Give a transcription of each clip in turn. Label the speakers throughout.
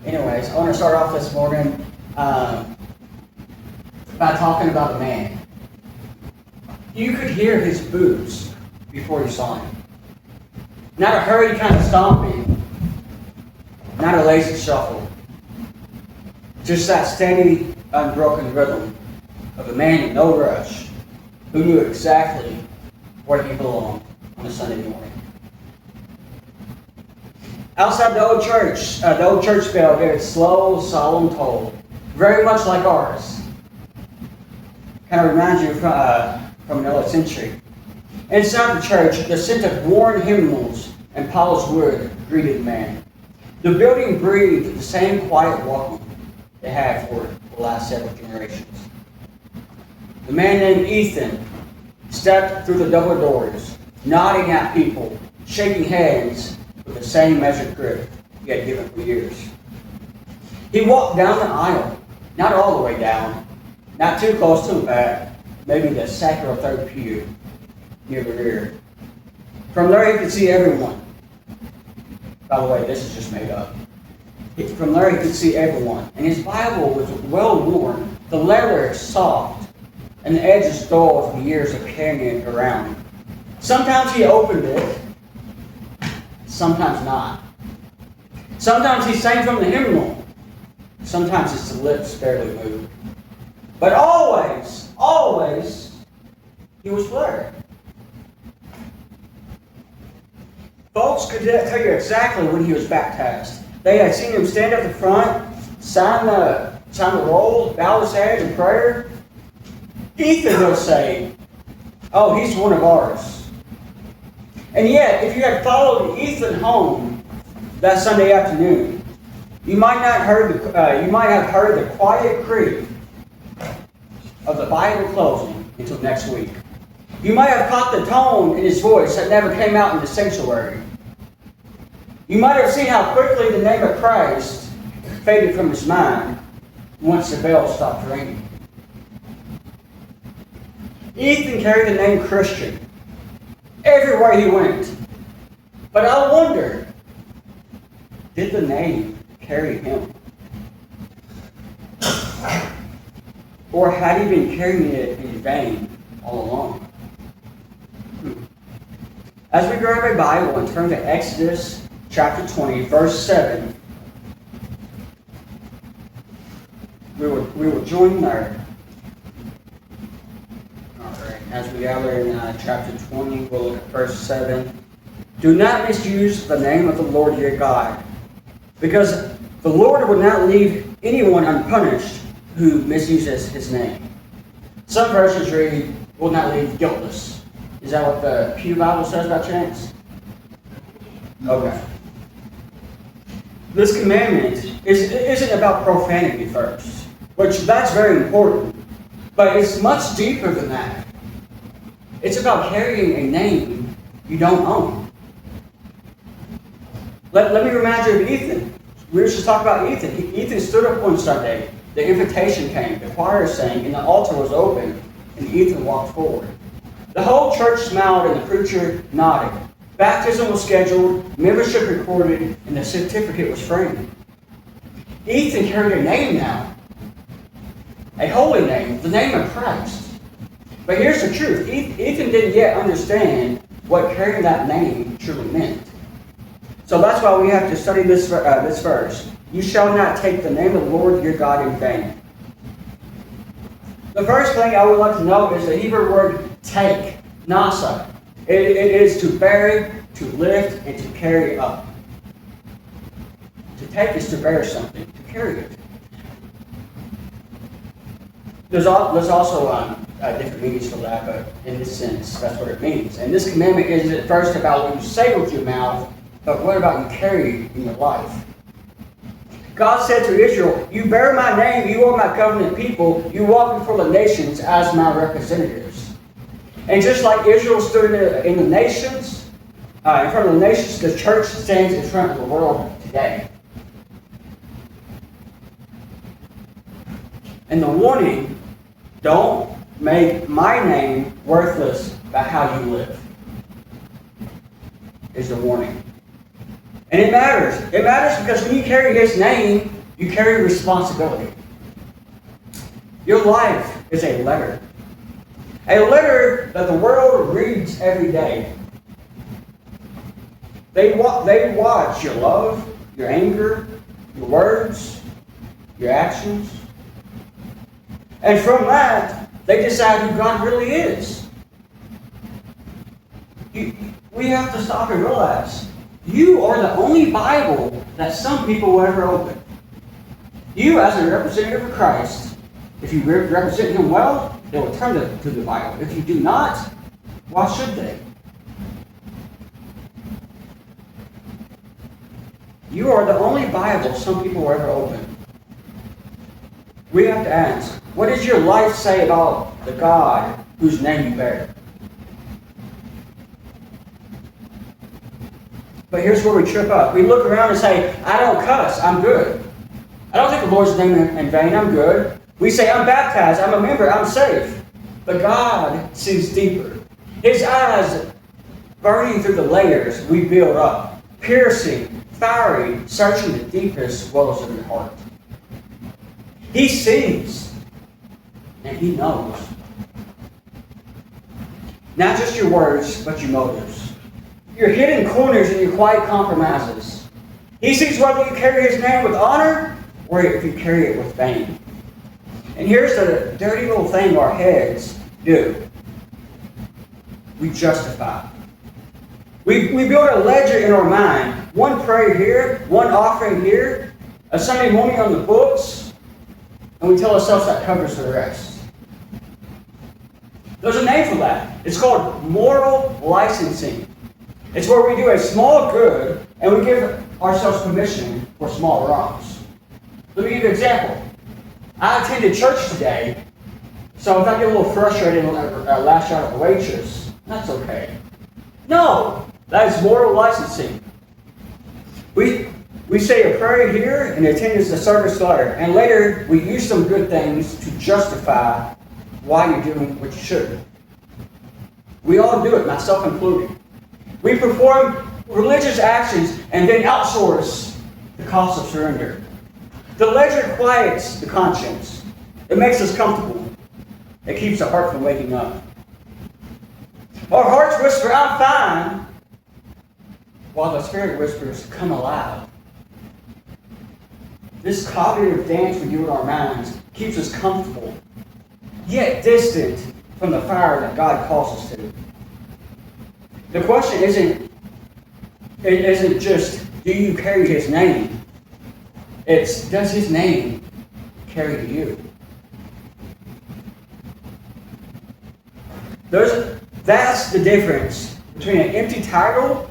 Speaker 1: Anyways, I want to start off this morning by talking about a man. You could hear his boots before you saw him. Not a hurried kind of stomping, not a lazy shuffle. Just that steady, unbroken rhythm of a man in no rush who knew exactly where he belonged on a Sunday morning. Outside the old church bell gave its slow, solemn toll, very much like ours. Kind of reminds you from an early century. Inside the church, the scent of worn hymnals and polished wood greeted the man. The building breathed the same quiet welcome they had for the last several generations. The man named Ethan stepped through the double doors, nodding at people, shaking hands with the same measured grip he had given for years. He walked down the aisle, not all the way down, not too close to the back, maybe the second or third pew near the rear. From there he could see everyone. By the way, this is just made up. From there he could see everyone, and his Bible was well worn, the leather soft, and the edges dull from years of carrying it around. Sometimes he opened it, sometimes not. Sometimes he sang from the hymnal, sometimes his lips barely moved. But always, he was there. Folks could tell you exactly when he was baptized. They had seen him stand at the front, sign the roll, bow his head in prayer. Ethan will say, "Oh, he's one of ours." And yet, if you had followed Ethan home that Sunday afternoon, you might have heard the quiet creak of the Bible closing until next week. You might have caught the tone in his voice that never came out in the sanctuary. You might have seen how quickly the name of Christ faded from his mind once the bell stopped ringing. Ethan carried the name Christian everywhere he went. But I wonder, did the name carry him? Or had he been carrying it in vain all along? As we grab a Bible and turn to Exodus chapter 20, verse 7, we will join there. Alright, as we gather in chapter 20, we'll look at verse 7. Do not misuse the name of the Lord your God, because the Lord will not leave anyone unpunished who misuses his name. Some versions read, will not leave guiltless. Is that what the Pew Bible says by chance? Okay. This commandment isn't about profanity first, which that's very important, but it's much deeper than that. It's about carrying a name you don't own. Let me remind you of Ethan. We were just talking about Ethan. Ethan stood up one Sunday. The invitation came, the choir sang, and the altar was open, and Ethan walked forward. The whole church smiled and the preacher nodded. Baptism was scheduled, membership recorded, and the certificate was framed. Ethan carried a name now. A holy name, the name of Christ. But here's the truth. Ethan didn't yet understand what carrying that name truly meant. So that's why we have to study this verse. You shall not take the name of the Lord your God in vain. The first thing I would like to know is the Hebrew word take, nasa. It is to bury, to lift, and to carry up. To take is to bear something, to carry it. There's also different meanings for that, but in this sense, that's what it means. And this commandment isn't at first about what you say with your mouth, but what about you carry in your life? God said to Israel, you bear my name, you are my covenant people, you walk before the nations as my representatives. And just like Israel stood in the nations, in front of the nations, the church stands in front of the world today. And the warning, don't make my name worthless by how you live, is the warning. And in matters. It matters because when you carry His name, you carry responsibility. Your life is a letter. A letter that the world reads every day. They watch your love, your anger, your words, your actions. And from that, they decide who God really is. We have to stop and realize, you are the only Bible that some people will ever open. You, as a representative of Christ, if you represent Him well, they will turn to the Bible. If you do not, why should they? You are the only Bible some people will ever open. We have to ask, what does your life say about the God whose name you bear? But here's where we trip up. We look around and say, I don't cuss, I'm good. I don't take the Lord's name in vain, I'm good. We say, I'm baptized, I'm a member, I'm safe. But God sees deeper. His eyes burning through the layers we build up, piercing, fiery, searching the deepest wells of your heart. He sees, and He knows. Not just your words, but your motives. Your hidden corners and your quiet compromises. He sees whether you carry His name with honor or if you carry it with vain. And here's the dirty little thing our heads do. We justify. We build a ledger in our mind. One prayer here, one offering here, a Sunday morning on the books, and we tell ourselves that covers the rest. There's a name for that. It's called moral licensing. It's where we do a small good and we give ourselves permission for small wrongs. Let me give you an example. I attended church today, so if I get a little frustrated and lash out at the waitress, that's okay. No, that is moral licensing. We say a prayer here and attend the service later, and later we use some good things to justify why you're doing what you should. We all do it, myself included. We perform religious actions and then outsource the cost of surrender. The ledger quiets the conscience. It makes us comfortable. It keeps the heart from waking up. Our hearts whisper, I'm fine, while the Spirit whispers, come alive. This cognitive dance we do in our minds keeps us comfortable, yet distant from the fire that God calls us to. The question isn't just, do you carry His name? It's, does His name carry you? That's the difference between an empty title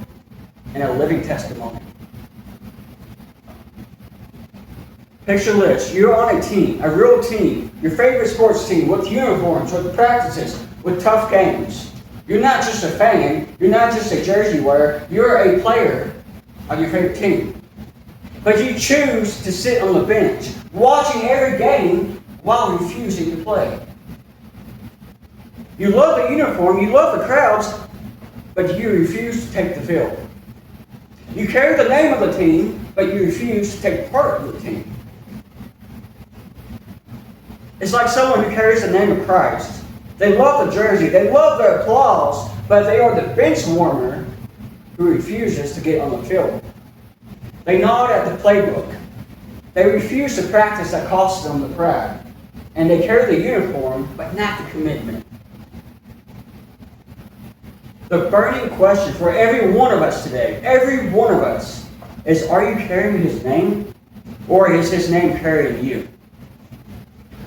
Speaker 1: and a living testimony. Picture this. You're on a team, a real team, your favorite sports team, with uniforms, with practices, with tough games. You're not just a fan, you're not just a jersey wearer, you're a player on your favorite team. But you choose to sit on the bench, watching every game while refusing to play. You love the uniform, you love the crowds, but you refuse to take the field. You carry the name of the team, but you refuse to take part of the team. It's like someone who carries the name of Christ. They love the jersey, they love the applause, but they are the bench warmer who refuses to get on the field. They nod at the playbook. They refuse to practice that costs them the pride. And they carry the uniform, but not the commitment. The burning question for every one of us today, every one of us, is, are you carrying His name, or is His name carrying you?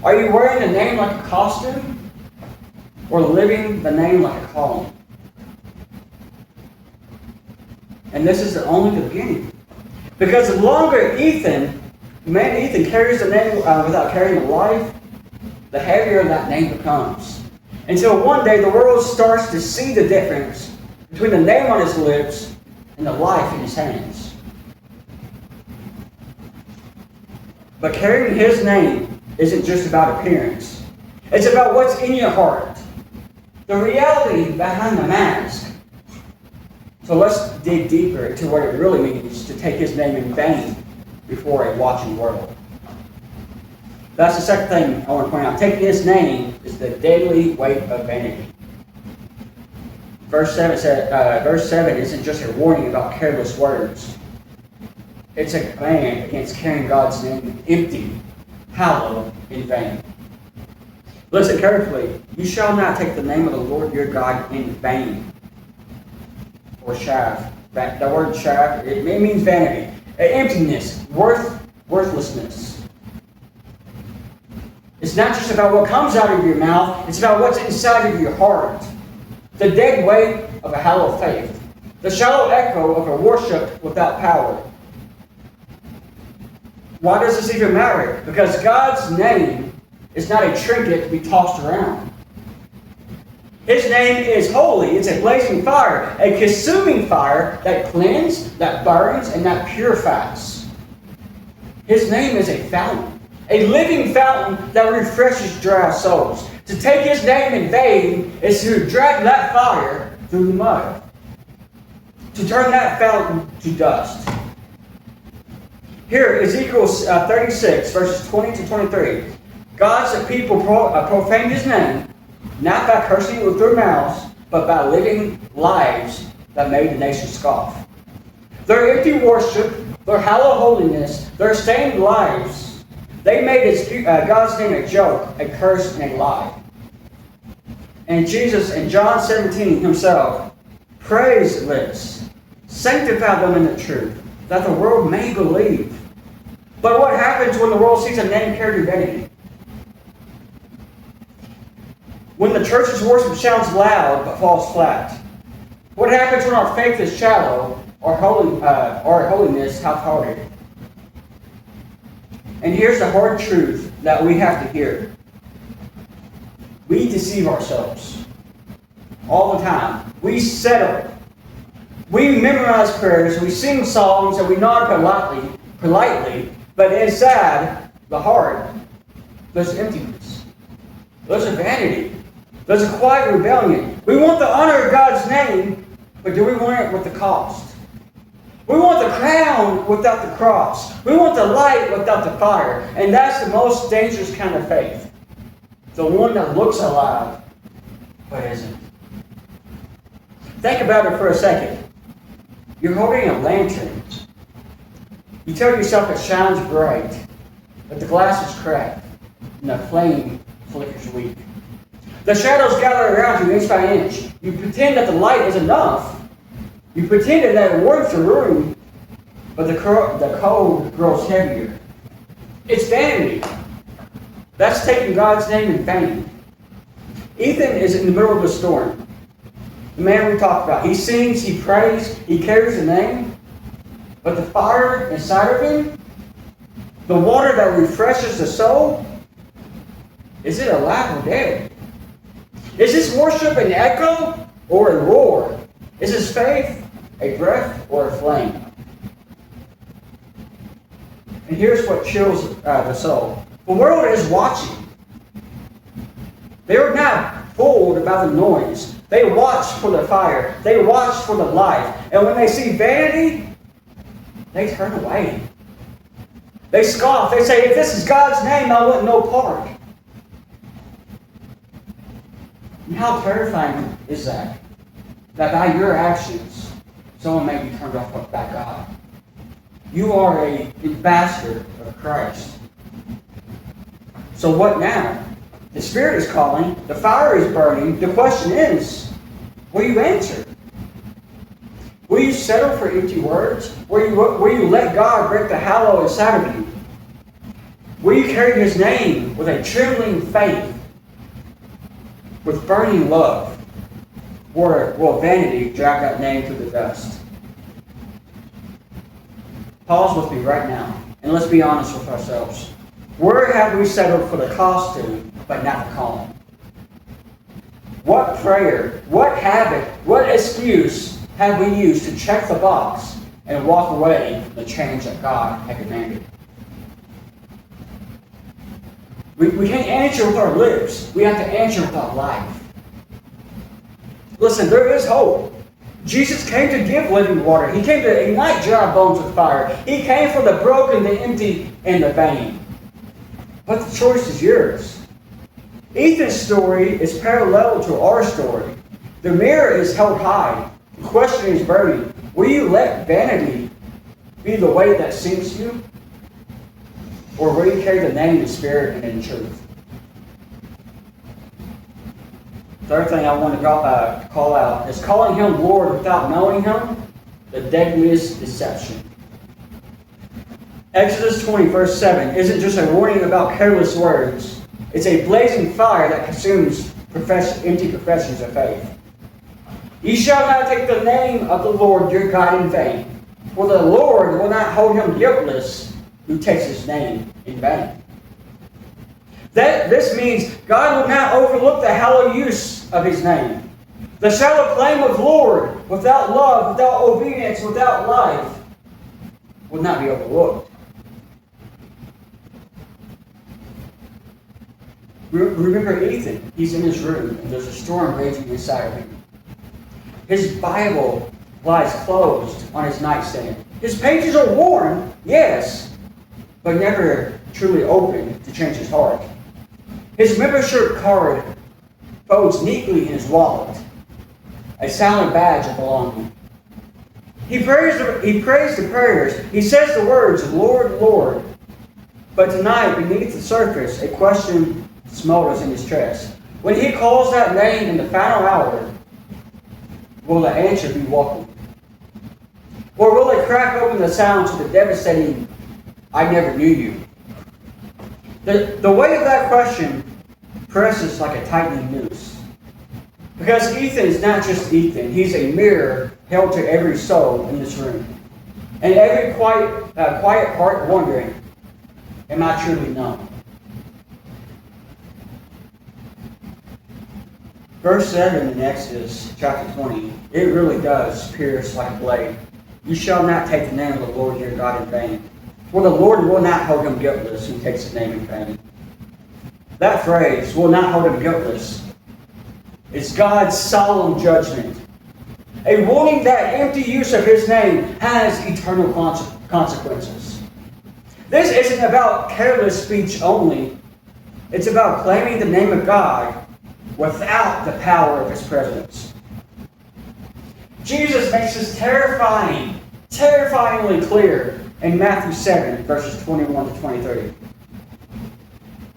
Speaker 1: Are you wearing the name like a costume, or living the name like a calling? And this is only the beginning. Because the longer Ethan carries the name without carrying the life, the heavier that name becomes. Until one day the world starts to see the difference between the name on his lips and the life in his hands. But carrying His name isn't just about appearance. It's about what's in your heart. The reality behind the mask. So let's dig deeper into what it really means to take his name in vain before a watching world. That's the second thing I want to point out. Taking his name is the deadly weight of vanity. Verse 7 isn't just a warning about careless words. It's a command against carrying God's name empty, hollow, in vain. Listen carefully. You shall not take the name of the Lord your God in vain. Or shav. The word shav, it means vanity. Emptiness, worthlessness. It's not just about what comes out of your mouth, it's about what's inside of your heart. The dead weight of a hollow faith. The shallow echo of a worship without power. Why does this even matter? Because God's name is not a trinket to be tossed around. His name is holy. It's a blazing fire, a consuming fire that cleanses, that burns, and that purifies. His name is a fountain, a living fountain that refreshes dry souls. To take his name in vain is to drag that fire through the mud, to turn that fountain to dust. Here, Ezekiel 36, verses 20 to 23. God's people profaned his name, not by cursing with their mouths, but by living lives that made the nation scoff. Their empty worship, their hollow holiness, their stained lives, they made God's name a joke, a curse, and a lie. And Jesus, in John 17 himself, praised this, sanctify them in the truth, that the world may believe. But what happens when the world sees a name carried in vanity? When the church's worship sounds loud but falls flat? What happens when our faith is shallow or our holiness half-hearted? And here's the hard truth that we have to hear. We deceive ourselves all the time. We settle. We memorize prayers, we sing songs, and we nod politely, but inside the heart, there's emptiness. There's a vanity. There's a quiet rebellion. We want the honor of God's name, but do we want it with the cost? We want the crown without the cross. We want the light without the fire. And that's the most dangerous kind of faith. The one that looks alive, but isn't. Think about it for a second. You're holding a lantern. You tell yourself it shines bright, but the glass is cracked, and the flame flickers weak. The shadows gather around you inch by inch. You pretend that the light is enough. You pretend that it warms the room, but the cold grows heavier. It's vanity. That's taking God's name in vain. Ethan is in the middle of a storm. The man we talked about. He sings, he prays, he carries the name. But the fire inside of him, the water that refreshes the soul, is it alive or dead? Is his worship an echo or a roar? Is his faith a breath or a flame? And here's what chills the soul. The world is watching. They're not fooled by the noise. They watch for the fire. They watch for the life. And when they see vanity, they turn away. They scoff. They say, if this is God's name, I want no part. And how terrifying is that? That by your actions, someone may be turned off by God. You are an ambassador of Christ. So what now? The Spirit is calling. The fire is burning. The question is, will you answer? Will you settle for empty words? Will you let God break the hollow inside of you? Will you carry His name with a trembling faith, with burning love? Or will vanity drag that name to the dust? Pause with me right now, and let's be honest with ourselves. Where have we settled for the costume, but not the calling? What prayer, what habit, what excuse have we used to check the box and walk away from the change that God had commanded? We can't answer with our lips. We have to answer with our life. Listen, there is hope. Jesus came to give living water. He came to ignite dry bones with fire. He came for the broken, the empty, and the vain. But the choice is yours. Ethan's story is parallel to our story. The mirror is held high. The question is burning. Will you let vanity be the way that sinks you? Or will you carry the name in spirit and in truth? Third thing I want to call out is calling Him Lord without knowing Him, the deadliest deception. Exodus 20, verse 7 isn't just a warning about careless words. It's a blazing fire that consumes empty professions of faith. Ye shall not take the name of the Lord your God in vain, for the Lord will not hold him guiltless who takes His name in vain. This means God will not overlook the hallowed use of His name. The shallow claim of Lord without love, without obedience, without life will not be overlooked. Remember Ethan. He's in his room and there's a storm raging inside of him. His Bible lies closed on his nightstand. His pages are worn, yes, but never truly open to change his heart. His membership card folds neatly in his wallet, a silent badge of belonging. He prays the prayers. He says the words, Lord, Lord. But tonight, beneath the surface, a question smolders in his chest. When he calls that name in the final hour, will the answer be welcome? Or will it crack open the sound to the devastating, I never knew you? The weight of that question presses like a tightening noose. Because Ethan is not just Ethan. He's a mirror held to every soul in this room. And every quiet heart wondering, am I truly known? Verse 7 in Exodus chapter 20, it really does pierce like a blade. You shall not take the name of the Lord your God in vain, for the Lord will not hold him guiltless who takes His name in vain. That phrase, will not hold him guiltless, is God's solemn judgment. A warning that empty use of His name has eternal consequences. This isn't about careless speech only. It's about claiming the name of God without the power of His presence. Jesus makes this terrifyingly clear in Matthew 7, verses 21 to 23.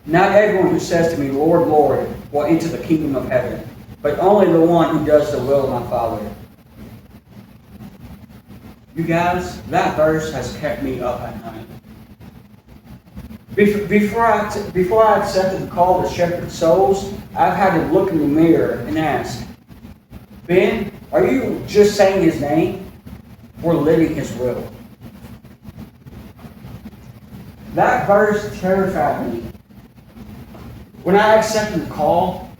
Speaker 1: Not everyone who says to me, Lord, Lord, will enter the kingdom of heaven, but only the one who does the will of my Father. You guys, that verse has kept me up at night. Before I accepted the call to shepherd souls, I've had to look in the mirror and ask, Ben, are you just saying His name or living His will? That verse terrified me. When I accepted the call,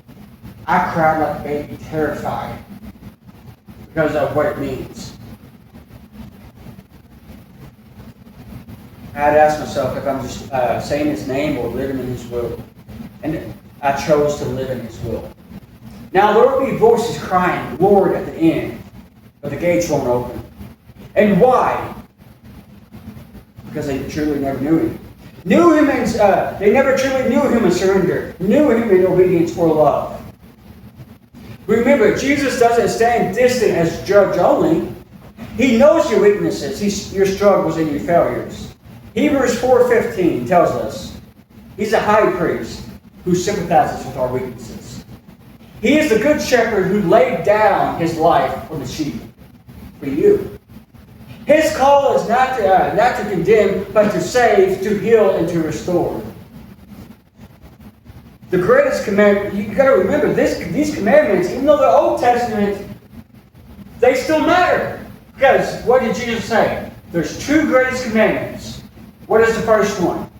Speaker 1: I cried like a baby, terrified because of what it means. I had to ask myself if I'm just saying His name or living in His will. And I chose to live in His will. Now there will be voices crying, Lord, at the end, but the gates won't open. And why? Because they truly never knew Him. They never truly knew Him in surrender, knew Him in obedience or love. Remember, Jesus doesn't stand distant as judge only. He knows your weaknesses, your struggles, and your failures. Hebrews 4:15 tells us He's a high priest who sympathizes with our weaknesses. He is the good shepherd who laid down His life for the sheep, for you. His call is not to condemn, but to save, to heal, and to restore. The greatest commandment, you've got to remember, these commandments, even though they're Old Testament, they still matter. Because what did Jesus say? There's two greatest commandments. What is the first one?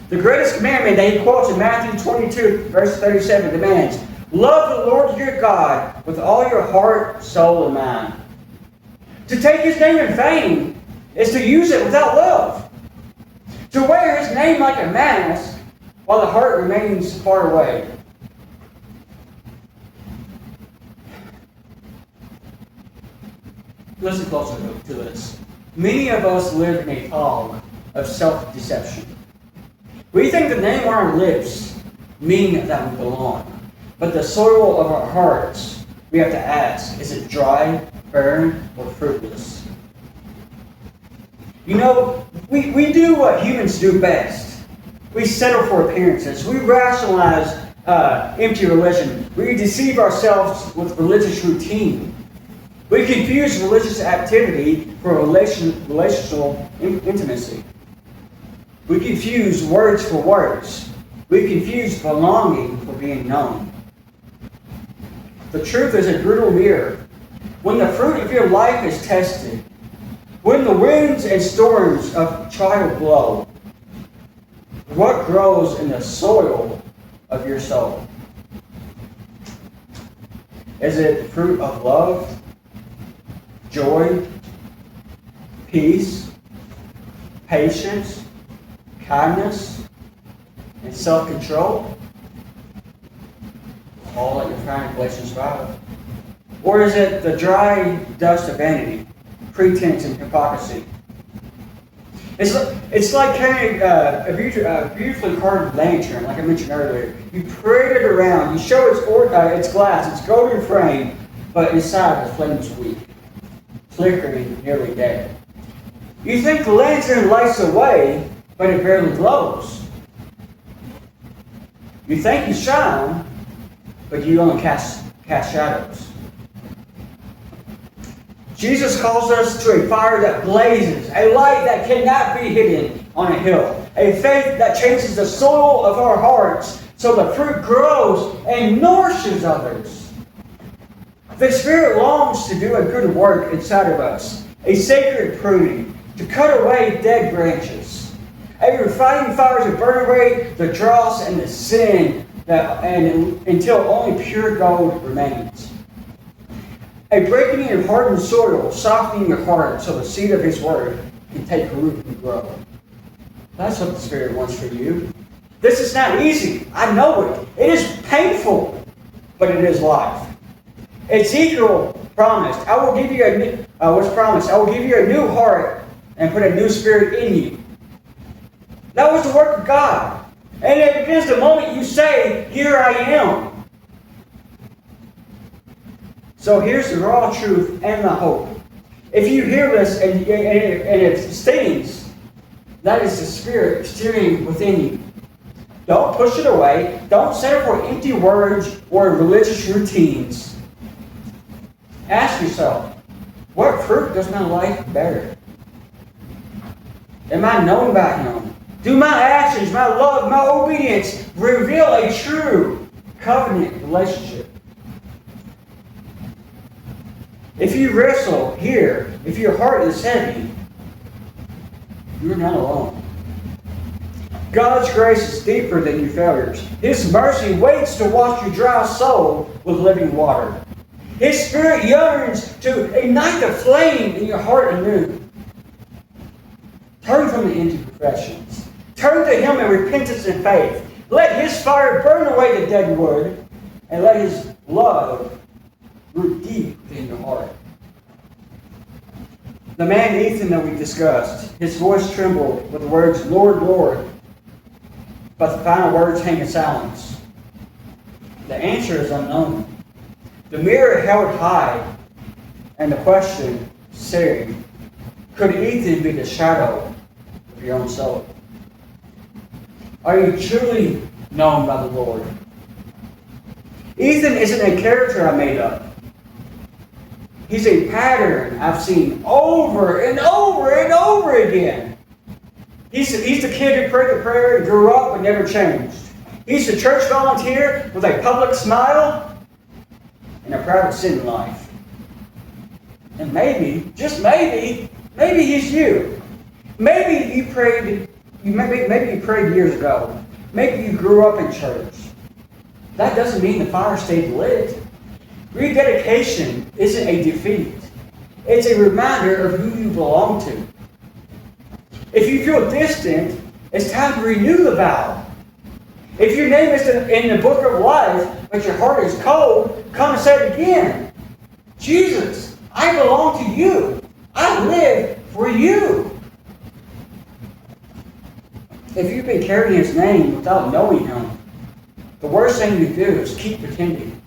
Speaker 1: The greatest commandment that He quotes in Matthew 22, verse 37, demands, love the Lord your God with all your heart, soul, and mind. To take His name in vain is to use it without love. To wear His name like a mask while the heart remains far away. Listen closer to this. Many of us live in a fog of self-deception. We think the name on our lips mean that we belong. But the soil of our hearts, we have to ask, is it dry, barren, or fruitless? You know, we do what humans do best. We settle for appearances. We rationalize empty religion. We deceive ourselves with religious routine. We confuse religious activity for relational intimacy. We confuse words for words. We confuse belonging for being known. The truth is a brutal mirror. When the fruit of your life is tested, when the winds and storms of trial blow, what grows in the soil of your soul? Is it fruit of love, joy, peace, patience, kindness, and self-control? All that you find in Galatians 5. Or is it the dry dust of vanity, pretense, and hypocrisy? It's like carrying a beautifully carved lantern, like I mentioned earlier. You parade it around, you show its glass, its golden frame, but inside the flame is weak, flickering, nearly dead. You think the lantern lights the way, but it barely glows. You think you shine, but you only cast shadows. Jesus calls us to a fire that blazes, a light that cannot be hidden on a hill, a faith that changes the soil of our hearts so the fruit grows and nourishes others. The Spirit longs to do a good work inside of us, a sacred pruning, to cut away dead branches, a refining fire to burn away the dross and the sin until only pure gold remains. A breaking in hardened soil, softening your heart so the seed of His Word can take root and grow. That's what the Spirit wants for you. This is not easy. I know it. It is painful, but it is life. Ezekiel promised, I will give you a new heart and put a new spirit in you. That was the work of God. And it begins the moment you say, here I am. So here's the raw truth and the hope. If you hear this and it stings, that is the Spirit stirring within you. Don't push it away. Don't settle for empty words or religious routines. Ask yourself, what fruit does my life bear? Am I known by Him? Do my actions, my love, my obedience reveal a true covenant relationship? If you wrestle here, if your heart is heavy, you're not alone. God's grace is deeper than your failures. His mercy waits to wash your dry soul with living water. His Spirit yearns to ignite the flame in your heart anew. Turn from the empty professions. Turn to Him in repentance and faith. Let His fire burn away the dead wood, and let His love root deep within your heart. The man Ethan that we discussed, his voice trembled with the words, Lord, Lord, but the final words hang in silence. The answer is unknown. The mirror held high, and the question staring, could Ethan be the shadow of your own soul? Are you truly known by the Lord? Ethan isn't a character I made up. He's a pattern I've seen over and over and over again. He's the kid who prayed the prayer and grew up and never changed. He's the church volunteer with a public smile and a private sin life. And maybe, just maybe he's you. Maybe you prayed years ago. Maybe you grew up in church. That doesn't mean the fire stayed lit. Rededication isn't a defeat. It's a reminder of who you belong to. If you feel distant, it's time to renew the vow. If your name is in the book of life, but your heart is cold, come and say it again. Jesus, I belong to you. I live for you. If you've been carrying his name without knowing him, the worst thing you do is keep pretending.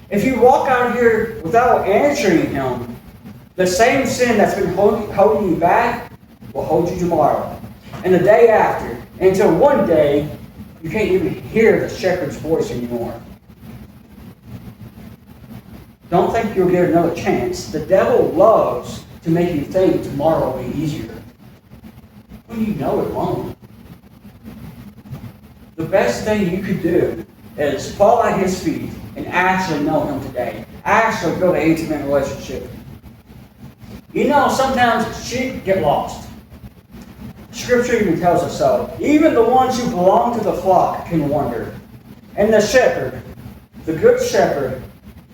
Speaker 1: If you walk out here without answering him, the same sin that's been holding you back will hold you tomorrow and the day after, until one day you can't even hear the shepherd's voice anymore. Don't think you'll get another chance. The devil loves to make you think tomorrow will be easier, when you know it won't. The best thing you could do is fall at his feet and actually know him today. Actually build an intimate relationship. You know, sometimes sheep get lost. Scripture even tells us so. Even the ones who belong to the flock can wander. And the shepherd, the good shepherd,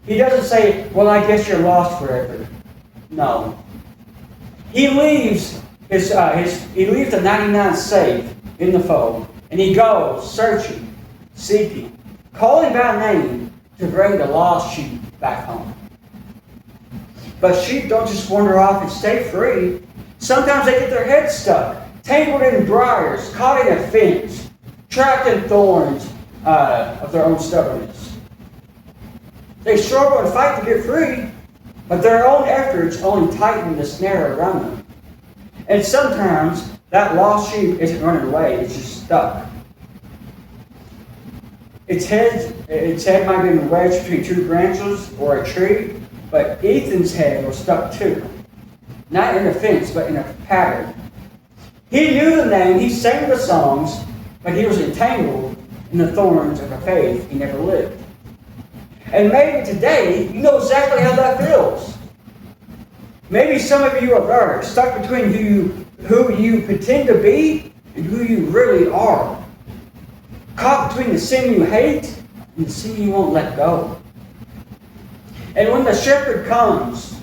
Speaker 1: he doesn't say, well, I guess you're lost forever. No. He leaves the 99 safe in the fold, and he goes searching, seeking, calling by name to bring the lost sheep back home. But sheep don't just wander off and stay free. Sometimes they get their heads stuck, tangled in briars, caught in a fence, trapped in thorns of their own stubbornness. They struggle and fight to get free, but their own efforts only tighten the snare around them. And sometimes that lost sheep isn't running away, it's just stuck. Its head might have been wedged between two branches or a tree, but Ethan's head was stuck too. Not in a fence, but in a pattern. He knew the name, he sang the songs, but he was entangled in the thorns of a faith he never lived. And maybe today, you know exactly how that feels. Maybe some of you are there, stuck between who you pretend to be and who you really are. Caught between the sin you hate and the sin you won't let go. And when the shepherd comes,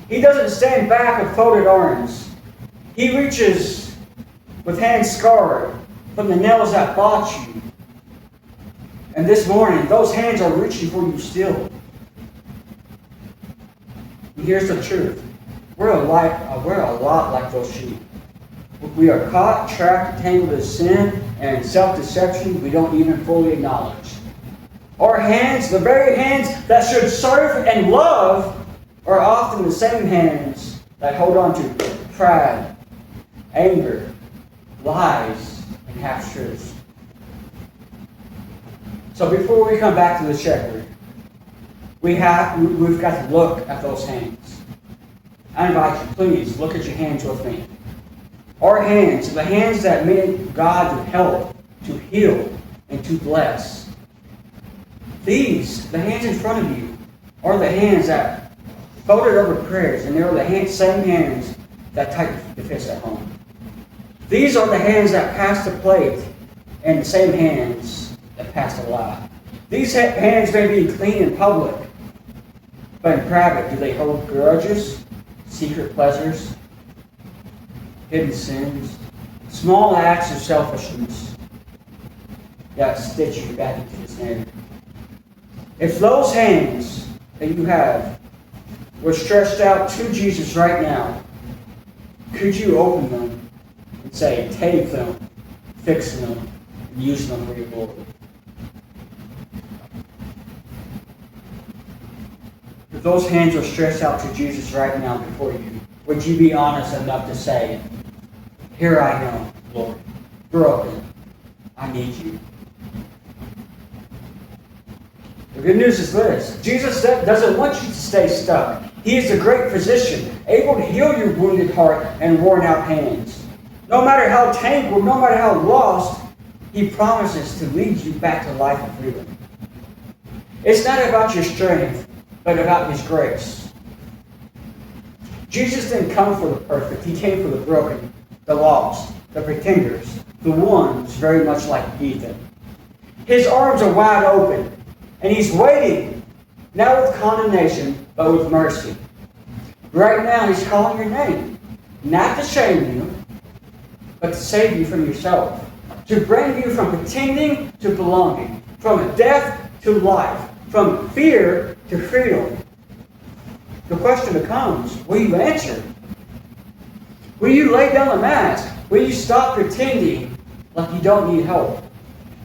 Speaker 1: he doesn't stand back with folded arms. He reaches with hands scarred from the nails that bought you. And this morning, those hands are reaching for you still. And here's the truth. We're a lot like those sheep. We are caught, trapped, tangled in sin and self-deception we don't even fully acknowledge. Our hands, the very hands that should serve and love, are often the same hands that hold on to pride, anger, lies, and half-truths. So before we come back to the shepherd, we've got to look at those hands. I invite you, please, look at your hands with me. Our hands, the hands that made God to help, to heal, and to bless. These, the hands in front of you, are the hands that folded over prayers, and they're the same hands that tighten the fist at home. These are the hands that pass the plate, and the same hands that pass the lie. These hands may be clean in public, but in private, do they hold grudges, secret pleasures, hidden sins, small acts of selfishness that stitch you back into the snare? If those hands that you have were stretched out to Jesus right now, could you open them and say, take them, fix them, and use them for your glory? If those hands are stretched out to Jesus right now before you, would you be honest enough to say, here I am, Lord, broken, I need you? The good news is this. Jesus doesn't want you to stay stuck. He is the great physician, able to heal your wounded heart and worn out hands. No matter how tangled, no matter how lost, He promises to lead you back to life and freedom. It's not about your strength, but about His grace. Jesus didn't come for the perfect. He came for the broken, the lost, the pretenders, the ones very much like Ethan. His arms are wide open, and He's waiting, not with condemnation, but with mercy. Right now, He's calling your name, not to shame you, but to save you from yourself, to bring you from pretending to belonging, from death to life, from fear to freedom. The question becomes, will you answer? Will you lay down the mask? Will you stop pretending like you don't need help?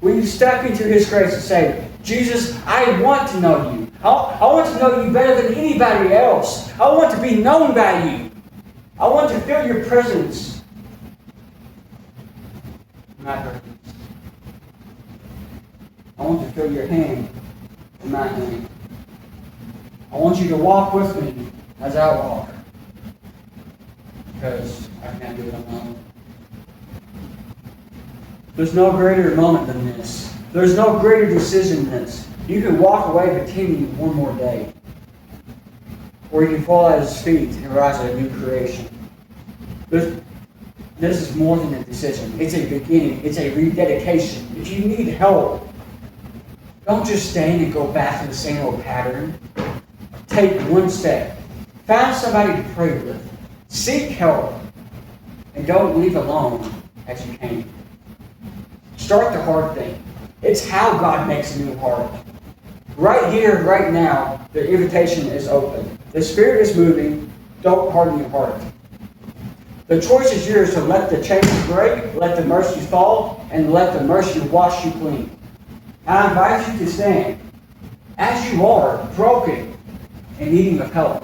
Speaker 1: Will you step into His grace and say, Jesus, I want to know you. I want to know you better than anybody else. I want to be known by you. I want to feel your presence in my presence. I want to feel your hand in my hand. I want you to walk with me as I walk. Because I can't do it alone. There's no greater moment than this. There's no greater decision than this. You can walk away pretending one more day. Or you can fall at His feet and rise a new creation. This is more than a decision. It's a beginning. It's a rededication. If you need help, don't just stand and go back to the same old pattern. Take one step. Find somebody to pray with. Seek help. And don't leave alone as you came. Start the hard thing. It's how God makes a new heart. Right here, right now, the invitation is open. The Spirit is moving. Don't harden your heart. The choice is yours to let the chains break, let the mercy fall, and let the mercy wash you clean. I invite you to stand as you are, broken and needing of help.